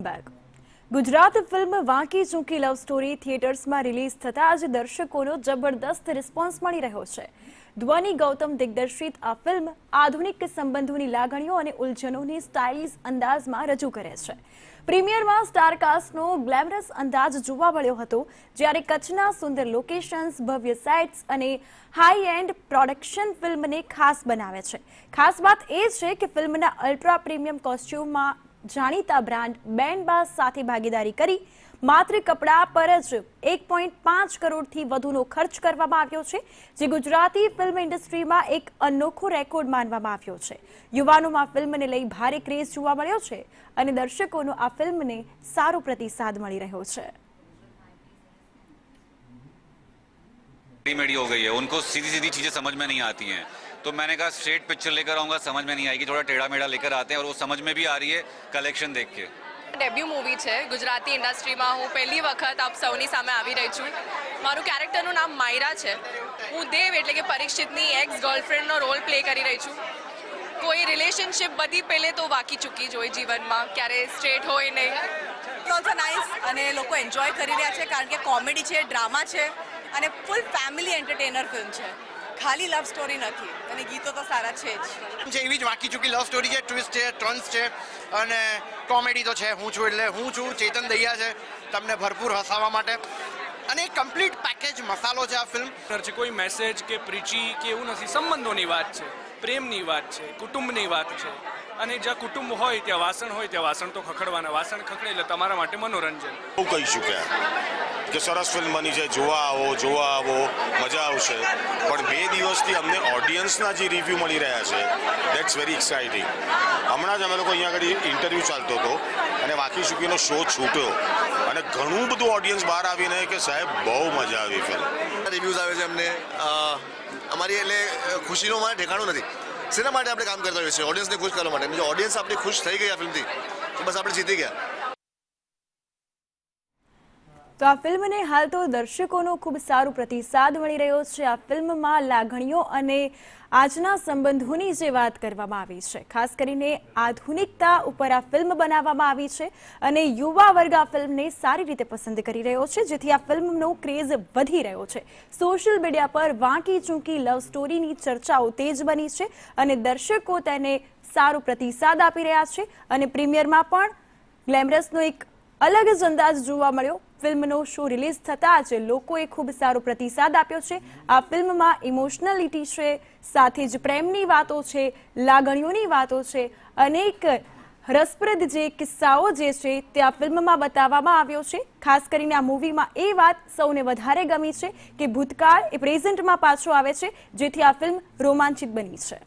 Back. Gujarat film Vanki Chunki love story થિયેટર્સમાં release થતાં જ દર્શકોનો જબરદસ્ત રિસ્પોન્સ મળી રહ્યો છે. ધ્વનિ ગૌતમ દિગ્દર્શિત આ ફિલ્મ આધુનિક સંબંધોની લાગણીઓ અને ઉલઝનોની સ્ટાઇલિશ અંદાજમાં રજૂ કરે છે. પ્રીમિયરમાં સ્ટારકાસ્ટનો ગ્લેમરસ અંદાજ જોવા મળ્યો હતો, જ્યારે કચ્છના સુંદર લોકેશન્સ, ભવ્ય સેટ્સ અને હાઈ એન્ડ પ્રોડક્શન ફિલ્મને ખાસ બનાવે છે. ખાસ વાત એ છે કે ફિલ્મના અલ્ટ્રા પ્રીમિયમ કોસ્ચ્યુમમાં જાણીતા બ્રાન્ડ બેન્ડબાઝ સાથે ભાગીદારી કરી માત્ર કપડાં પર જ 1.5 કરોડથી વધુનો ખર્ચ કરવામાં આવ્યો છે, જે ગુજરાતી ફિલ્મ ઇન્ડસ્ટ્રીમાં એક અનોખો રેકોર્ડ માનવામાં આવ્યો છે. યુવાનોમાં ફિલ્મને લઈ ભારે ક્રેઝ જોવા મળ્યો છે અને દર્શકોનો આ ફિલ્મને સારો પ્રતિસાદ મળી રહ્યો છે. रेडीमेड हो गई है, उनको सीधी सीधी चीज़ें समझ में नहीं आती हैं, तो मैंने कहा स्ट्रेट पिक्चर लेकर आऊँगा, समझ में नहीं आएगी, थोड़ा टेढ़ा मेढ़ा लेकर आते हैं और वो समझ में भी आ रही है कलेक्शन देख के. ડેબ્યુ મૂવી છે ગુજરાતી ઇન્ડસ્ટ્રીમાં. હું પહેલી વખત આપ સૌની સામે આવી રહી છું. મારું કેરેક્ટરનું નામ માયરા છે. હું દેવ એટલે કે પરીક્ષિતની એક્સ ગર્લફ્રેન્ડનો રોલ પ્લે કરી રહી છું. કોઈ રિલેશનશિપ બધી પહેલે તો વાકી ચૂકી જ હોય જીવનમાં, ક્યારે સ્ટ્રેટ હોય નહીં. ઓલ્સો નાઇસ અને લોકો એન્જોય કરી રહ્યા છે કારણ કે કોમેડી છે, ડ્રામા છે અને ફૂલ ફેમિલી એન્ટરટેનર ફિલ્મ છે. ખાલી લવ સ્ટોરી નથી અને ગીતો તો સારા છે જ. એવી જ વાંકી ચૂકી લવ સ્ટોરી છે, ટ્વિસ્ટ છે, ટર્ન્સ છે અને કોમેડી તો છે. હું છું ચેતન દહિયા છે તમને ભરપૂર હસાવવા માટે અને એક કમ્પ્લીટ પેકેજ મસાલો છે આ ફિલ્મ. કોઈ મેસેજ કે પ્રીચી કે એવું નથી, સંબંધોની વાત છે, પ્રેમની વાત છે, કુટુંબની વાત છે. અને જ્યાં કુટુંબ હોય ત્યાં વાસણ તો ખખડવાના, વાસણ ખખડે એટલે તમારા માટે મનોરંજન. બહુ કહી ચૂક્યા કે સરસ ફિલ્મ બની છે, જોવા આવો, મજા આવશે. પણ 2 દિવસથી અમને ઓડિયન્સના જે રિવ્યૂ મળી રહ્યા છે, દેટ્સ વેરી એક્સાઇટિંગ. હમણાં જ અમે લોકો અહીંયા આગળ ઇન્ટરવ્યૂ ચાલતો હતો અને વાંકી ચૂકીનો શો છૂટ્યો અને ઘણું બધું ઓડિયન્સ બહાર આવીને કે સાહેબ બહુ મજા આવી ફિલ્મ. રિવ્યૂઝ આવે છે અમને, અમારી એટલે ખુશીનો મારે ઠેકાણું નથી. શેના માટે આપણે કામ કરતા હોઈએ છીએ? ઓડિયન્સને ખુશ કરવા માટે. જો ઓડિયન્સ આપણી ખુશ થઈ ગઈ આ ફિલ્મથી તો બસ આપણે જીતી ગયા. તો આ ફિલ્મને હાલ તો દર્શકોનો ખૂબ સારો પ્રતિસાદ મળી રહ્યો છે. આ ફિલ્મમાં લાગણીઓ અને આજના સંબંધોની જે વાત કરવામાં આવી છે, ખાસ કરીને આધુનિકતા ઉપર આ ફિલ્મ બનાવવામાં આવી છે અને યુવા વર્ગ આ ફિલ્મને સારી રીતે પસંદ કરી રહ્યો છે, જેથી આ ફિલ્મનો ક્રેઝ વધી રહ્યો છે. સોશિયલ મીડિયા પર વાંકી ચૂંકી લવ સ્ટોરીની ચર્ચાઓ તેજ બની છે અને દર્શકો તેને સારો પ્રતિસાદ આપી રહ્યા છે અને પ્રીમિયરમાં પણ ગ્લેમરસનો એક અલગ જ અંદાજ જોવા મળ્યો. ફિલ્મનો શો રિલીઝ થતાં જ લોકોએ ખૂબ સારો પ્રતિસાદ આપ્યો છે. આ ફિલ્મમાં ઇમોશનલિટી છે, સાથે જ પ્રેમની વાતો છે, લાગણીઓની વાતો છે, અનેક રસપ્રદ જે કિસ્સાઓ જે છે તે આ ફિલ્મમાં બતાવવામાં આવ્યો છે. ખાસ કરીને આ મૂવીમાં એ વાત સૌને વધારે ગમી છે કે ભૂતકાળ એ પ્રેઝન્ટમાં પાછો આવે છે, જેથી આ ફિલ્મ રોમાંચિત બની છે.